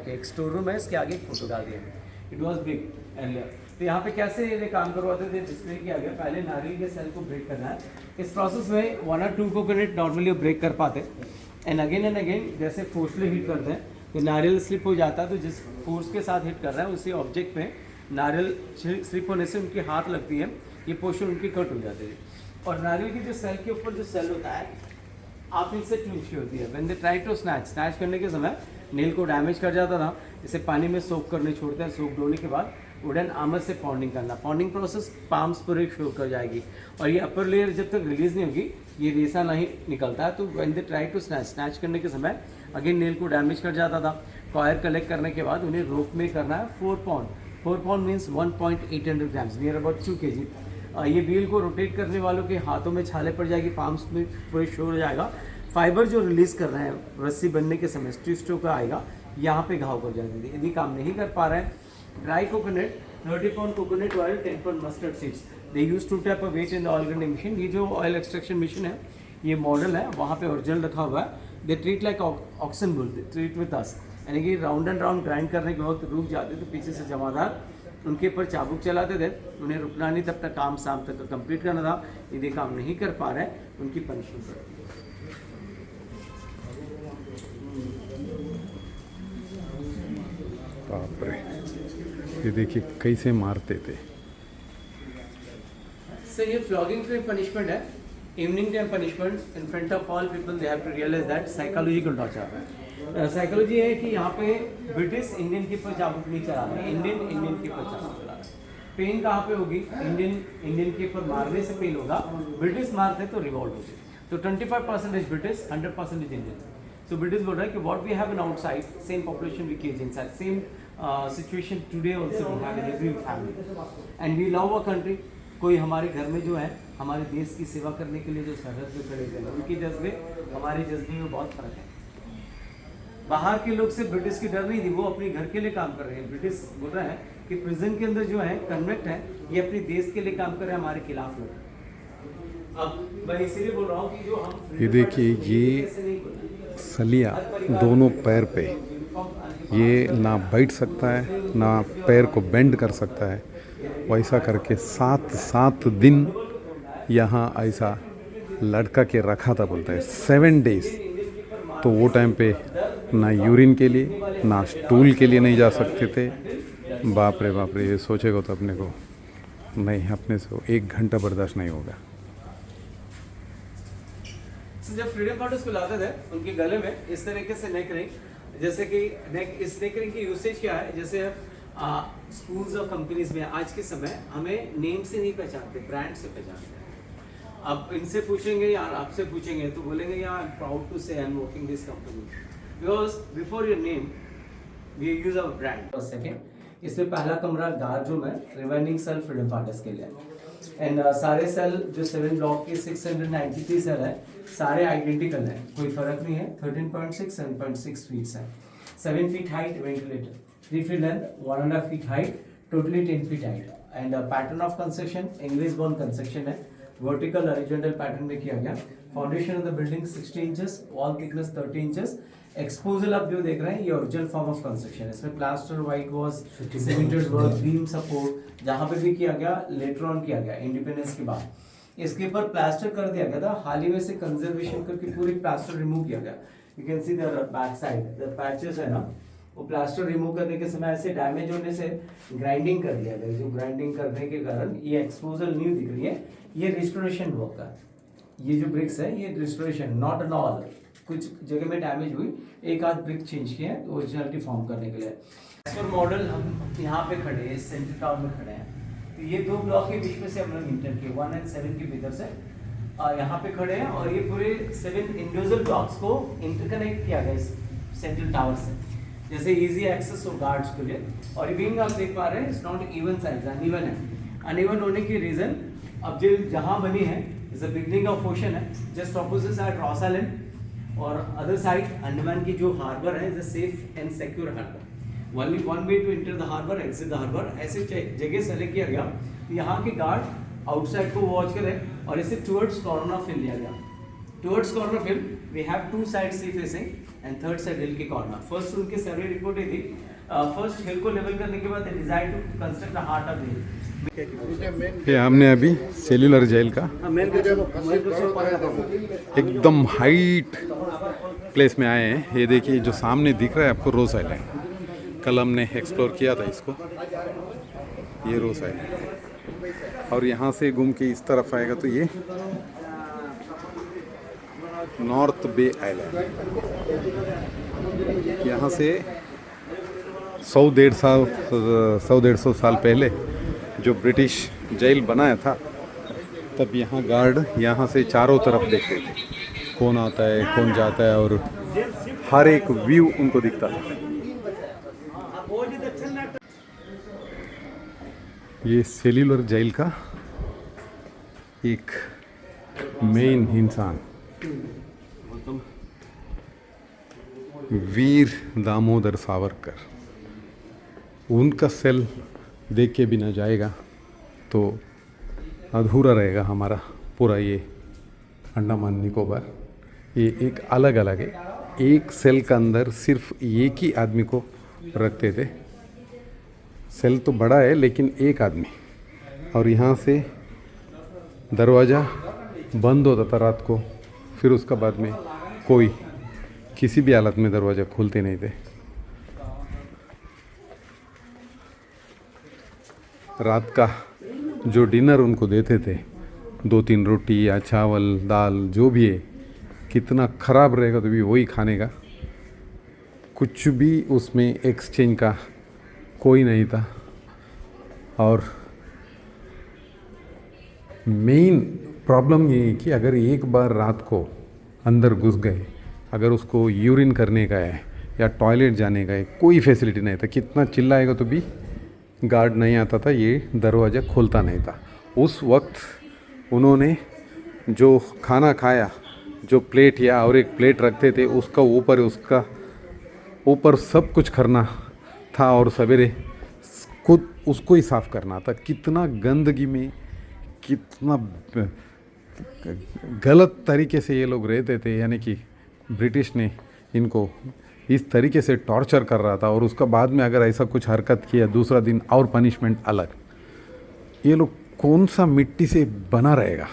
के, एक store room है, इसके आगे एक फोटो डाल दिया। It was big earlier. तो यहाँ पे कैसे ये काम करवाते थे, डिस्प्ले किया गया। पहले नारियल के सेल को ब्रेक करना है। इस प्रोसेस में 1 और 2 कोकोनट नॉर्मली ब्रेक कर पाते, एंड अगेन जैसे फोर्सली हिट करते हैं तो नारियल स्लिप हो जाता है। तो जिस फोर्स के साथ हिट कर रहा है उसी ऑब्जेक्ट में नारियल स्लिप होने से उनकी हाथ लगती है, ये पोर्शन उनकी कट हो जाती है। और नारियल की जो सेल के ऊपर जो सेल होता है आप इनसे ट्विंची होती है। When they try to snatch करने के समय नेल को डैमेज कर जाता था। इसे पानी में सोक करने छोड़ते हैं। सोक होने के बाद वुडन आर्मर से पॉन्डिंग करना। पॉन्डिंग प्रोसेस पाम्स पर एक शो कर जाएगी, और ये अपर लेयर जब तक रिलीज नहीं होगी ये रेसा नहीं निकलता है। तो when they try to snatch करने के समय अगेन नेल को डैमेज कर जाता था। कॉयर कलेक्ट करने के बाद उन्हें रोप में करना है 4 pound. 4 pound means 1.800 grams, near about 2 kg। ये व्हील को रोटेट करने वालों के हाथों में छाले पड़ जाएगी, पाम्स में पूरे शो हो जाएगा। फाइबर जो रिलीज कर रहे हैं रस्सी बनने के समय स्टिफ का आएगा, यहाँ पे घाव कर जाते थे। यदि काम नहीं कर पा रहे हैं, dry coconut 30 pound coconut oil, 10 pound mustard seeds, they use to tap a weight in the oil grinding machine. ये जो ऑयल एक्सट्रैक्शन मशीन है, ये मॉडल है, वहाँ पे ओरिजिनल रखा हुआ है। They treat like oxen bull, they treat with us, यानी कि राउंड एंड राउंड ग्राइंड करने के वक्त रुक जाते तो पीछे से जमादार उनके ऊपर चाबुक चलाते थे। उन्हें रुकना नहीं था, अपना काम शाम तक कंप्लीट करना था। यदि काम नहीं कर पा रहे उनकी पनिशमेंट रहती है। बाप रे, ये देखिए कैसे मारते थे। सर ये फ्लॉगिंग की पनिशमेंट है, evening time punishment in front of all people. They have to realise that psychological torture. Psychology है कि यहाँ पे ब्रिटिश इंडियन के ऊपर चाबुक नहीं चला रहे, इंडियन के ऊपर चाबुक चला रहे। पेन कहाँ पे होगी? इंडियन के ऊपर मारने से पेन होगा, ब्रिटिश मारते तो रिवॉल्व होगी। तो 25% ब्रिटिश, 100% इंडियन। So British बोल रहा है कि what we have in outside, same population we cage inside, same situation today also we have in every family, and we love our country. कोई हमारे घर में जो है हमारे देश की सेवा करने के लिए जो सरहद पे खड़े थे, उनके जज्बे हमारे जज्बे में बहुत फर्क है। बाहर के लोग से ब्रिटिश की डर नहीं थी, वो अपने घर के लिए काम कर रहे हैं। ब्रिटिश बोल रहा है कि प्रिजन के अंदर जो है कन्वेक्ट है, ये अपने देश के लिए काम कर रहे हैं, हमारे खिलाफ लोग। अब मैं इसीलिए बोल रहा हूँ कि जो हम ये देखिए, ये सलिया दोनों पैर पे, ये ना बैठ सकता है ना पैर को बेंड कर सकता है। वैसा करके 7 दिन यहाँ ऐसा लटका के रखा था, बोलता है 7 डेज। तो वो टाइम पे ना यूरिन के लिए ना स्टूल के लिए नहीं जा सकते थे। बाप रे, ये सोचेगा तो अपने को नहीं, अपने से 1 घंटा बर्दाश्त नहीं होगा। जब फ्रीडम फाइटर्स को लाते थे उनके गले में इस तरीके से नेक रिंग, जैसे कि इस नेक रिंग की यूसेज क्या है, जैसे स्कूल्स और कंपनीज में आज के समय हमें नेम से नहीं पहचानते, ब्रांड से पहचानते हैं। अब इनसे पूछेंगे या आपसे पूछेंगे तो बोलेंगे यार I am proud to say I am working this company, because before your name we use our brand. Second, इसमें पहला कमरा डार्क रूम है, रिवाइंडिंग सेल फ्रीडम फाइटर्स के लिए। एंड सारे सेल जो 7 ब्लॉक के 693 सेल है, सारे आइडेंटिकल हैं, कोई फर्क नहीं है। 13.6 7.6 फीट है, 7 feet height ventilator, 3 feet length, 1.5 feet height, totally 10 feet height. And pattern of construction English बॉर्न कंस्ट्रक्शन है, वर्टिकल हॉरिजॉन्टल पैटर्न में किया गया। Foundation of the building 60 inches, wall thickness 30 inches. Exposal आप जो देख रहे हैं ये ओरिजिनल फॉर्म ऑफ कंस्ट्रक्शन है। इसमें plaster, white wash, cemented work, beam support जहाँ पे भी किया गया, लेटर ऑन किया गया इंडिपेंडेंस के बाद। इसके ऊपर प्लास्टर कर दिया गया था, हाल ही में से कंजर्वेशन करके पूरी प्लास्टर रिमूव किया गया। You can see the back side, the patches है ना, वो प्लास्टर रिमूव करने के समय ऐसे डैमेज होने से ग्राइंडिंग कर दिया गया। जो ग्राइंडिंग करने के कारण ये एक्सपोजल न्यू दिख रही है, ये रिस्टोरेशन वर्क है। ये जो ब्रिक्स है ये रिस्टोरेशन, नॉट एन ऑल, कुछ जगह में डैमेज हुई, एक आध ब्रिक चेंज किए हैं ओरिजिनलिटी फॉर्म करने के लिए। एज मॉडल हम यहाँ पे खड़े हैं, सेंटर टाउन में खड़े हैं। तो ये 2 ब्लॉक के बीच में से हम लोग इंटर किए, 1 और 7 के भीतर से यहाँ पे खड़े हैं, और ये पूरे 7 इंडिविजुअल ब्लॉक्स को इंटरकनेक्ट किया गया इस सेंट्रल टावर से, जैसे इजी एक्सेस हो गार्ड्स के लिए। और ये विंग आप देख पा रहे हैं, it's not even size, uneven है। अनइवन होने की रीजन, अब जो जहाँ बनी है is the beginning of ocean है, just opposite side Ross island, और अदर साइड अंडमान की जो हार्बर है is a safe and secure harbour. Only one way to enter the harbour, exit the harbour, ऐसे जगह सेलेक्ट किया गया। यहाँ के गार्ड आउटसाइड को वॉच करें और इसे टुवर्ड्स कॉर्नर ऑफ हिल लिया गया। Towards corner of hill we have 2 side sea facing and third side hill के कॉर्नर। फर्स्ट उनकी सर्वे रिपोर्ट ही थी, फर्स्ट हिल को लेवल करने के बाद design to construct the heart of hill. ये हमने अभी सेल्यूलर जेल का एकदम हाइट प्लेस में आए हैं। ये देखिए जो सामने दिख रहा है आपको रोज आइलैंड, कल हमने एक्सप्लोर किया था इसको। ये रोज आइलैंड है और यहाँ से घूम के इस तरफ आएगा तो ये नॉर्थ बे आइलैंड। यहाँ से 100-150 साल पहले जो ब्रिटिश जेल बनाया था, तब यहाँ गार्ड यहाँ से चारों तरफ देखते थे, कौन आता है कौन जाता है, और हर एक व्यू उनको दिखता था। ये सेल्यूलर जेल का एक मेन इंसान वीर दामोदर सावरकर, उनका सेल देख के भी ना जाएगा तो अधूरा रहेगा हमारा पूरा ये अंडमान निकोबार। ये एक अलग अलग है, एक सेल का अंदर सिर्फ एक ही आदमी को रखते थे। सेल तो बड़ा है लेकिन एक आदमी, और यहाँ से दरवाज़ा बंद होता था रात को, फिर उसका बाद में कोई किसी भी हालत में दरवाज़ा खोलते नहीं थे। रात का जो डिनर उनको देते थे, 2-3 रोटी या चावल दाल जो भी है, कितना ख़राब रहेगा तो भी वही खाने का, कुछ भी उसमें एक्सचेंज का कोई नहीं था। और मेन प्रॉब्लम ये है कि अगर एक बार रात को अंदर घुस गए, अगर उसको यूरिन करने का है या टॉयलेट जाने का है, कोई फैसिलिटी नहीं था, कितना चिल्लाएगा तो भी गार्ड नहीं आता था, ये दरवाज़ा खोलता नहीं था। उस वक्त उन्होंने जो खाना खाया, जो प्लेट या और एक प्लेट रखते थे, उसका ऊपर सब कुछ करना था और सवेरे खुद उसको ही साफ़ करना था। कितना गंदगी में, कितना गलत तरीके से ये लोग रहते थे, यानी कि ब्रिटिश ने इनको इस तरीके से टॉर्चर कर रहा था। और उसका बाद में अगर ऐसा कुछ हरकत किया, दूसरा दिन और पनिशमेंट अलग। ये लोग कौन सा मिट्टी से बना रहेगा।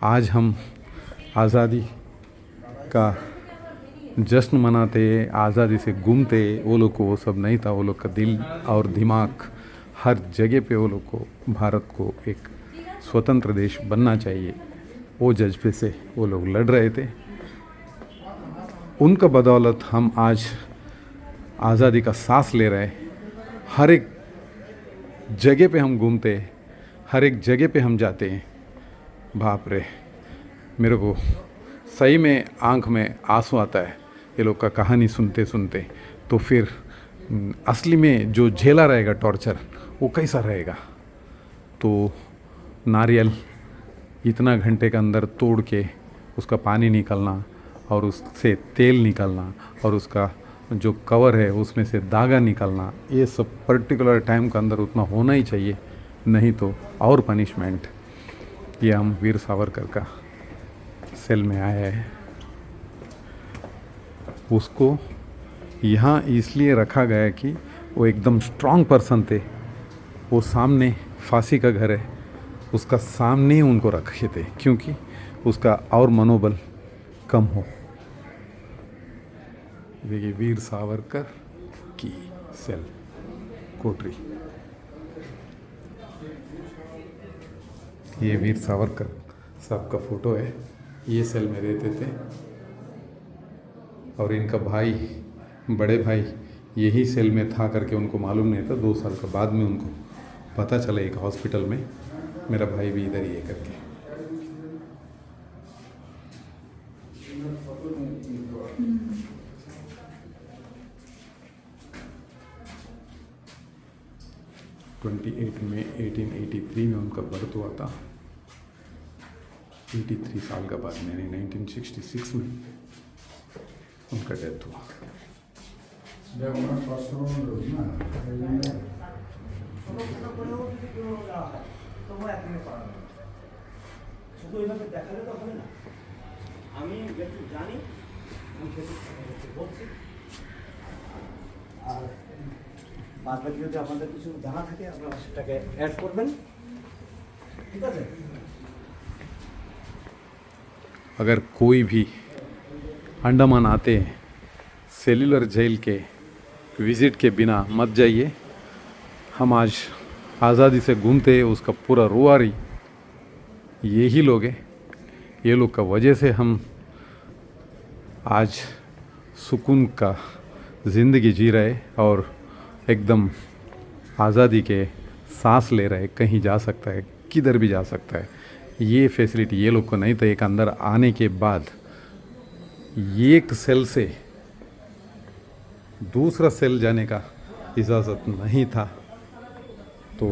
आज हम आज़ादी का जश्न मनाते, आज़ादी से घूमते, वो लोग को वो सब नहीं था। वो लोग का दिल और दिमाग हर जगह पे वो लोग को भारत को एक स्वतंत्र देश बनना चाहिए, वो जज्बे से वो लोग लड़ रहे थे। उनका बदौलत हम आज आज़ादी का सांस ले रहे हैं। हर एक जगह पे हम घूमते, हर एक जगह पे हम जाते हैं। बाप रे, मेरे को सही में आंख में आंसू आता है ये लोग का कहानी सुनते सुनते। तो फिर असली में जो झेला रहेगा टॉर्चर, वो कैसा रहेगा। तो नारियल इतना घंटे के अंदर तोड़ के उसका पानी निकलना और उससे तेल निकलना और उसका जो कवर है उसमें से धागा निकलना, ये सब पर्टिकुलर टाइम के अंदर उतना होना ही चाहिए, नहीं तो और पनिशमेंट। ये हम वीर सावरकर का सेल में आया है। उसको यहाँ इसलिए रखा गया कि वो एकदम स्ट्रांग पर्सन थे। वो सामने फांसी का घर है, उसका सामने ही उनको रखे थे क्योंकि उसका और मनोबल कम हो। देखिए वीर सावरकर की सेल कोठरी। ये वीर सावरकर साहब का फोटो है। ये सेल में रहते थे और इनका भाई, बड़े भाई यही सेल में था करके उनको मालूम नहीं था। 2 साल के बाद में उनको पता चला एक हॉस्पिटल में, मेरा भाई भी इधर ही है करके। में 1883 में उनका बर्थ हुआ था। 83 साल का बाद में 1966 में उनका डेथ हुआ। আর বাদ বাকি যদি আপনাদের কিছু জানা থাকে আপনারা সেটাকে অ্যাড করবেন, ঠিক আছে। अगर कोई भी अंडमान आते हैं सेल्युलर जेल के विज़िट के बिना मत जाइए। हम आज आज़ादी से घूमते उसका पूरा रुआरी यही लोग हैं। ये लोग का वजह से हम आज सुकून का ज़िंदगी जी रहे और एकदम आज़ादी के सांस ले रहे, कहीं जा सकता है, किधर भी जा सकता है। ये फैसिलिटी ये लोग को नहीं था। एक अंदर आने के बाद एक सेल से दूसरा सेल जाने का इजाज़त नहीं था। तो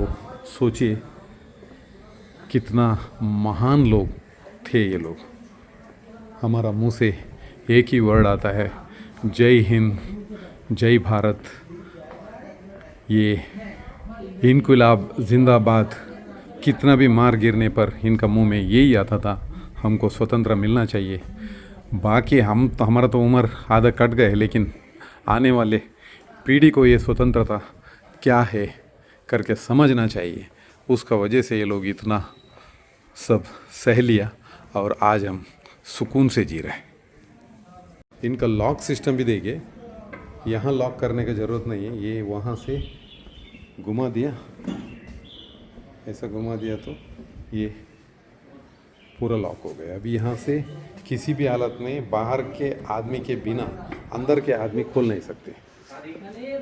सोचिए कितना महान लोग थे ये लोग। हमारा मुंह से एक ही वर्ड आता है, जय हिंद जय भारत। ये इनकलाब जिंदाबाद। कितना भी मार गिरने पर इनका मुंह में यही आता था, हमको स्वतंत्र मिलना चाहिए। बाकी हम तो हमारा तो उम्र आधा कट गए, लेकिन आने वाले पीढ़ी को ये स्वतंत्रता क्या है करके समझना चाहिए। उसका वजह से ये लोग इतना सब सह लिया और आज हम सुकून से जी रहे हैं। इनका लॉक सिस्टम भी देखिए, यहाँ लॉक करने की ज़रूरत नहीं है। ये वहाँ से घुमा दिया, ऐसा घुमा दिया तो ये पूरा लॉक हो गया। अभी यहाँ से किसी भी हालत में बाहर के आदमी के बिना अंदर के आदमी खोल नहीं सकते।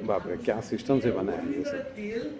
बाप रे क्या सिस्टम से बना है ये सब।